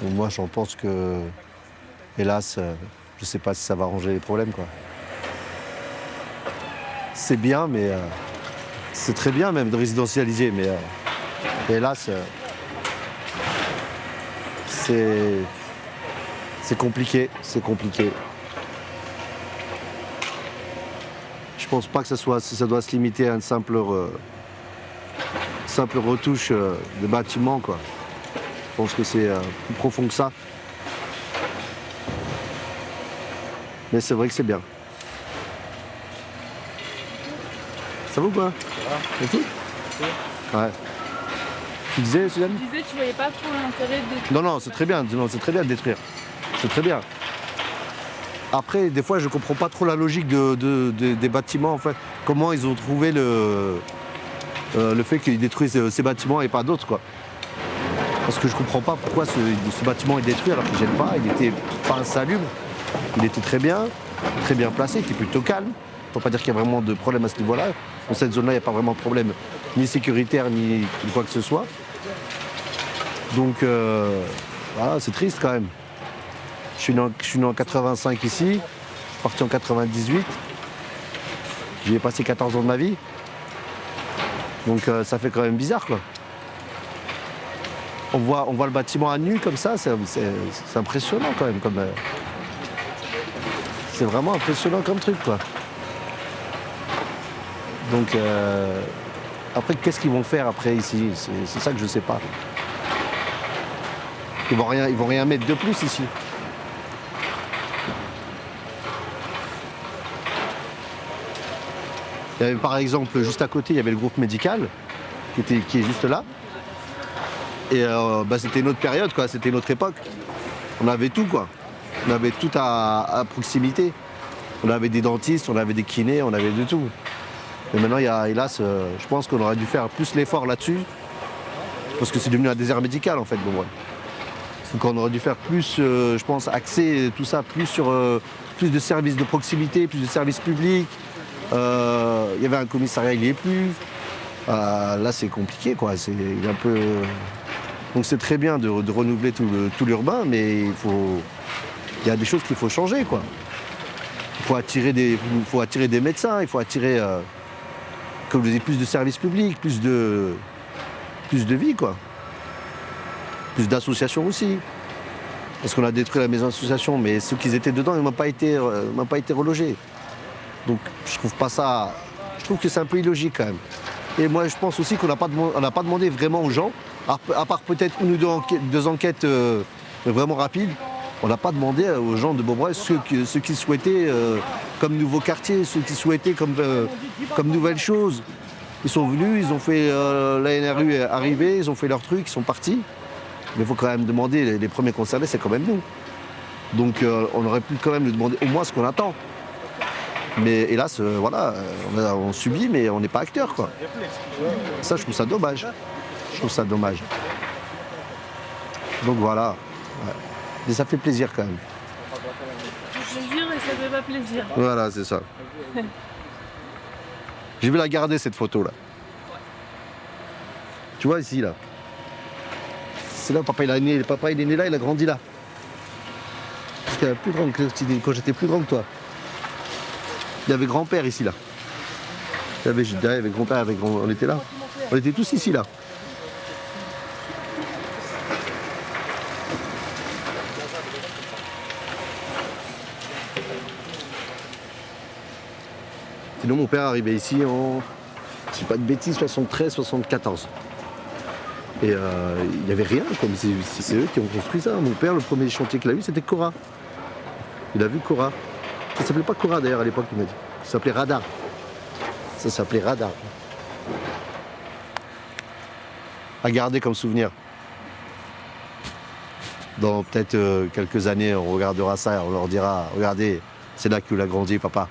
Donc moi, j'en pense que, hélas, je ne sais pas si ça va arranger les problèmes, quoi. C'est bien, mais c'est très bien même de résidentialiser, mais hélas, c'est compliqué, c'est compliqué. Je pense pas que ça doit se limiter à une simple retouche de bâtiment, quoi. Je pense que c'est plus profond que ça. Mais c'est vrai que c'est bien. Ça va ou pas? Ça va. Et tout? Ouais. Tu disais, Suzanne? Tu disais que tu voyais pas trop l'intérêt de détruire. Non, non, c'est très bien. Non, c'est très bien de détruire. C'est très bien. Après, des fois, je comprends pas trop la logique des bâtiments, en fait. Comment ils ont trouvé le fait qu'ils détruisent ces bâtiments et pas d'autres, quoi. Parce que je comprends pas pourquoi ce bâtiment est détruit alors qu'il ne gêne pas, il n'était pas insalubre, il était très bien placé, il était plutôt calme. Il ne faut pas dire qu'il y a vraiment de problème à ce niveau-là. Dans cette zone-là, il n'y a pas vraiment de problème ni sécuritaire ni quoi que ce soit. Donc voilà, c'est triste quand même. Je suis né en 85 ici, je suis parti en 98. J'y ai passé 14 ans de ma vie. Donc ça fait quand même bizarre, quoi. On voit le bâtiment à nu comme ça, c'est impressionnant quand même. C'est vraiment impressionnant comme truc, quoi. Donc après, qu'est-ce qu'ils vont faire après ici? C'est ça que je sais pas. Ils vont rien mettre de plus ici. Il y avait par exemple, juste à côté, il y avait le groupe médical qui est juste là. Et c'était une autre période, quoi. C'était une autre époque. On avait tout, quoi. On avait tout à proximité. On avait des dentistes, on avait des kinés, on avait de tout. Mais maintenant, hélas, je pense qu'on aurait dû faire plus l'effort là-dessus. Parce que c'est devenu un désert médical, en fait, bon, ouais. Donc on aurait dû faire plus, je pense, axer tout ça plus sur plus de services de proximité, plus de services publics. Il y avait un commissariat, il n'y est plus. Là, c'est compliqué, quoi. Il est un peu... Donc c'est très bien de renouveler tout l'urbain, mais il y a des choses qu'il faut changer, quoi. Il faut attirer des médecins, il faut attirer, comme je dis, plus de services publics, plus de vie, quoi. Plus d'associations aussi. Parce qu'on a détruit la maison d'association, mais ceux qui étaient dedans, ils n'ont pas été relogés. Donc je trouve pas ça. Je trouve que c'est un peu illogique quand même. Et moi je pense aussi qu'on n'a pas demandé vraiment aux gens, à part peut-être une ou deux enquêtes vraiment rapides, on n'a pas demandé aux gens de Beaubreuil ce qu'ils souhaitaient comme nouveau quartier, ce qu'ils souhaitaient comme nouvelles choses. Ils sont venus, ils ont fait la NRU est arrivée, ils ont fait leur truc, ils sont partis. Mais il faut quand même demander, les premiers concernés, c'est quand même nous. Donc on aurait pu quand même lui demander au moins ce qu'on attend. Mais hélas, voilà, on subit, mais on n'est pas acteur, quoi. Ça, je trouve ça dommage. Je trouve ça dommage. Donc voilà. Ouais. Mais ça fait plaisir quand même. Plaisir et ça fait pas plaisir. Voilà, c'est ça. Je vais la garder, cette photo-là. Tu vois, ici, là. C'est là, papa, il est né là, il a grandi là. Parce qu'il est plus grand quand j'étais plus grand que toi. Il y avait grand-père ici, là. Il y avait grand-père, on était là. On était tous ici, là. Sinon, mon père est arrivé ici en, je ne dis pas de bêtises, 73, 74. Et il n'y avait rien, comme c'est eux qui ont construit ça. Mon père, le premier chantier qu'il a vu, c'était Cora. Il a vu Cora. Ça ne s'appelait pas Cora d'ailleurs à l'époque, il m'a dit. Ça s'appelait Radar. Ça s'appelait Radar. À garder comme souvenir. Dans peut-être quelques années, on regardera ça et on leur dira, regardez, c'est là qu'il a grandi, papa.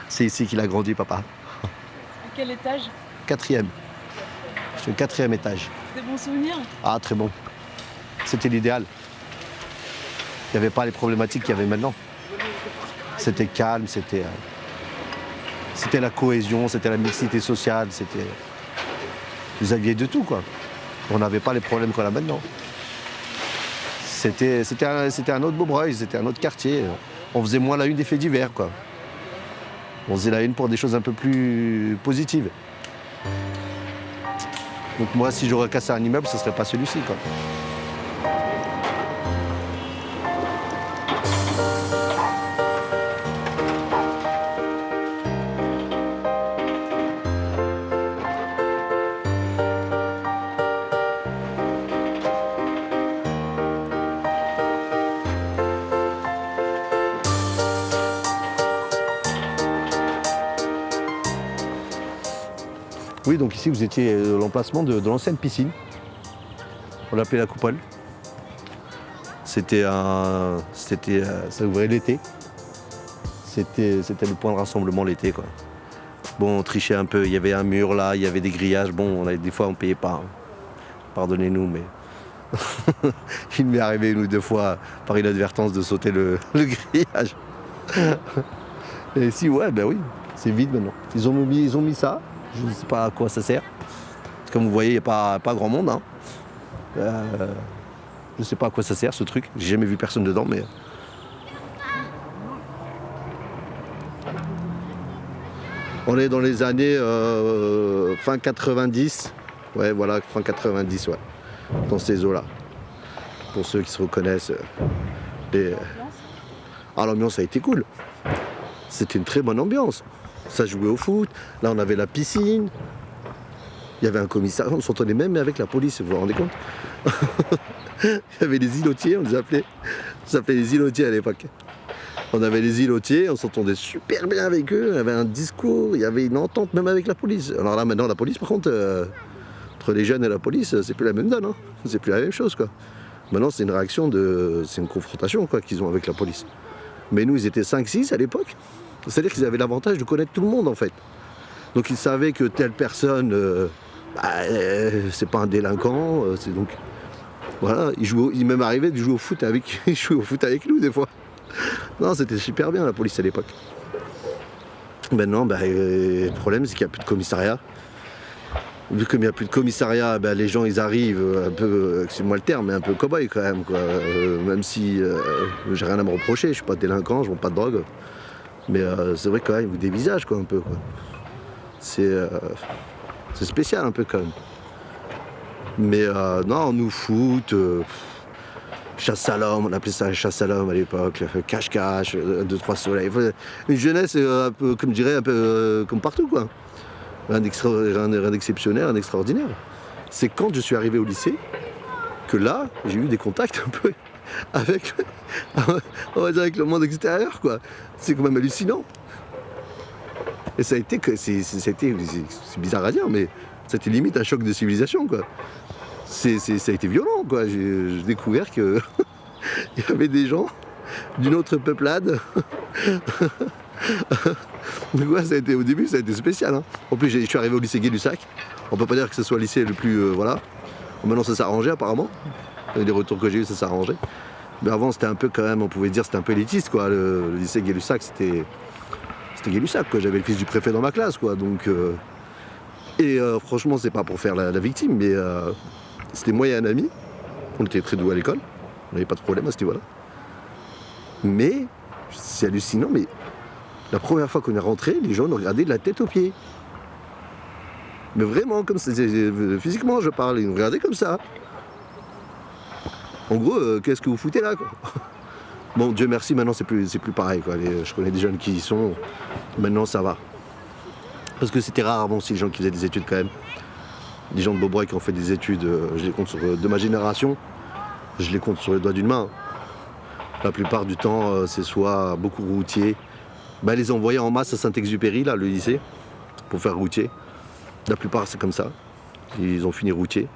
C'est ici qu'il a grandi, papa. À quel étage? 4e. C'est le 4e étage. Des bons souvenirs? Ah, très bon. C'était l'idéal. Il n'y avait pas les problématiques qu'il y avait maintenant. C'était calme, c'était la cohésion, c'était la mixité sociale, vous aviez de tout, quoi. On n'avait pas les problèmes qu'on a maintenant. C'était un autre Beaubreuil, c'était un autre quartier. On faisait moins la une des faits divers, quoi. On faisait la une pour des choses un peu plus positives. Donc moi, si j'aurais cassé un immeuble, ce ne serait pas celui-ci, quoi. Oui, donc ici, vous étiez l'emplacement de l'ancienne piscine. On l'appelait la coupole. Ça ouvrait l'été. C'était le point de rassemblement l'été, quoi. Bon, on trichait un peu, il y avait un mur là, il y avait des grillages. Bon, des fois, on ne payait pas. Pardonnez-nous, mais il m'est arrivé 1 ou 2 fois, par inadvertance, de sauter le grillage. Et ici, ouais, ben oui, c'est vide maintenant. Ils ont mis ça. Je ne sais pas à quoi ça sert. Comme vous voyez, il n'y a pas grand monde. Hein. Je ne sais pas à quoi ça sert ce truc. J'ai jamais vu personne dedans, mais. On est dans les années fin 90. Ouais, voilà, fin 90, ouais. Dans ces eaux-là. Pour ceux qui se reconnaissent. Ah, l'ambiance a été cool. C'était une très bonne ambiance. Ça jouait au foot, là on avait la piscine, il y avait un commissariat, on s'entendait même avec la police, vous vous rendez compte? Il y avait des îlotiers, on les appelait, ça s'appelait les îlotiers à l'époque. On avait les îlotiers, on s'entendait super bien avec eux, il y avait un discours, il y avait une entente même avec la police. Alors là maintenant la police par contre, entre les jeunes et la police, c'est plus la même donne, hein. C'est plus la même chose, quoi. Maintenant c'est une réaction, c'est une confrontation, quoi, qu'ils ont avec la police. Mais nous ils étaient 5-6 à l'époque. C'est-à-dire qu'ils avaient l'avantage de connaître tout le monde en fait. Donc ils savaient que telle personne, c'est pas un délinquant, donc voilà, il m'est même arrivé de jouer au foot avec, nous des fois. Non, c'était super bien la police à l'époque. Maintenant, le problème c'est qu'il n'y a plus de commissariat. Vu qu'il n'y a plus de commissariat, les gens ils arrivent un peu, excusez-moi le terme, mais un peu cow-boy quand même, quoi. Même si j'ai rien à me reprocher, je suis pas délinquant, je vends pas de drogue. Mais c'est vrai quand même, ils vous dévisagent quoi un peu, quoi. C'est spécial un peu quand même. Mais non, nous foot, chasse à l'homme, on appelait ça chasse à l'homme à l'époque, cache-cache, 2-3 soleils. Une jeunesse un peu, comme je dirais, un peu comme partout, quoi. Rien d'exceptionnel, rien d'extraordinaire. C'est quand je suis arrivé au lycée que là, j'ai eu des contacts un peu avec, on va dire, avec le monde extérieur, quoi. C'est quand même hallucinant. Et ça a été, c'est bizarre à dire, mais c'était limite un choc de civilisation, quoi. Ça a été violent, quoi. J'ai découvert qu'il y avait des gens d'une autre peuplade. Donc ouais, au début, ça a été spécial. Hein. En plus, je suis arrivé au lycée Gay-Lussac. On peut pas dire que ce soit le lycée le plus... voilà. Maintenant, ça s'est arrangé, apparemment. Les retours que j'ai eu, ça s'est arrangé. Mais avant, c'était un peu quand même, on pouvait dire, c'était un peu élitiste, quoi. Le lycée Gay-Lussac, c'était Gay-Lussac, quoi. J'avais le fils du préfet dans ma classe, quoi. Donc, franchement, c'est pas pour faire la victime, mais c'était moi et un ami. On était très doués à l'école. On n'avait pas de problème à ce niveau-là. Mais, c'est hallucinant, mais la première fois qu'on est rentré, les gens nous regardaient de la tête aux pieds. Mais vraiment, comme ça, physiquement, je parle, ils nous regardaient comme ça. En gros, qu'est-ce que vous foutez là, quoi? Bon, Dieu merci, maintenant c'est plus pareil, quoi. Je connais des jeunes qui y sont, maintenant ça va. Parce que c'était rare avant aussi les gens qui faisaient des études quand même. Les gens de Beaubreuil qui ont fait des études, je les compte de ma génération, je les compte sur les doigts d'une main. La plupart du temps, c'est soit beaucoup routiers. Les envoyer en masse à Saint-Exupéry, là, le lycée, pour faire routier. La plupart, c'est comme ça. Ils ont fini routier.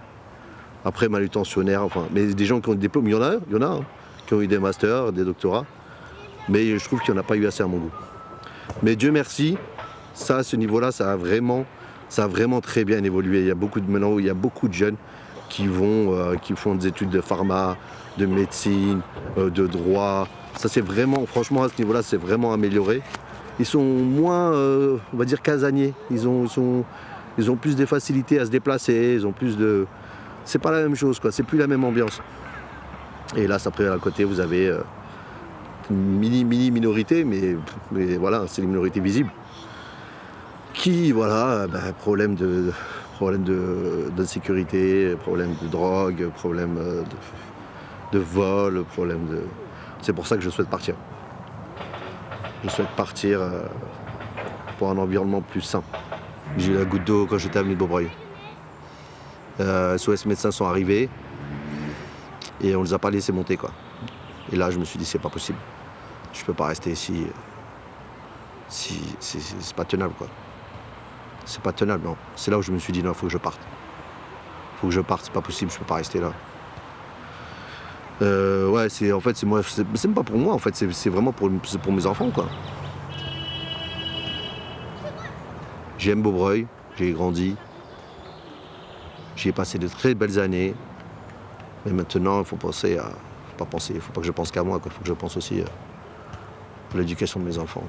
Après, manutentionnaire, enfin. Mais des gens qui ont des diplômes, il y en a, hein, qui ont eu des masters, des doctorats. Mais je trouve qu'il n'y en a pas eu assez à mon goût. Mais Dieu merci, ça, à ce niveau-là, ça a vraiment très bien évolué. Maintenant, il y a beaucoup de jeunes qui font des études de pharma, de médecine, de droit. Ça, c'est vraiment, franchement, à ce niveau-là, c'est vraiment amélioré. Ils sont moins, on va dire, casaniers. Ils ont plus de facilité à se déplacer, ils ont plus de... C'est pas la même chose, quoi. C'est plus la même ambiance. Et là, après, à côté, vous avez une minorité, mais voilà, c'est les minorités visibles. Qui, voilà, problème d'insécurité, problème de drogue, problème de vol, problème de... C'est pour ça que je souhaite partir. Je souhaite partir pour un environnement plus sain. J'ai eu la goutte d'eau quand j'étais avenue de Beaubreuil. SOS médecins sont arrivés et on les a pas laissés monter, quoi. Et là, je me suis dit, c'est pas possible. Je peux pas rester ici. C'est pas tenable, quoi. C'est pas tenable, non. C'est là où je me suis dit, non, faut que je parte. Faut que je parte, c'est pas possible, je peux pas rester là. Ouais, c'est moi, c'est même pas pour moi, en fait, c'est vraiment pour mes enfants, quoi. J'aime Beaubreuil, j'y ai grandi. J'y ai passé de très belles années. Mais maintenant, il faut penser à... Faut pas que je pense qu'à moi, quoi. Il faut que je pense aussi à l'éducation de mes enfants.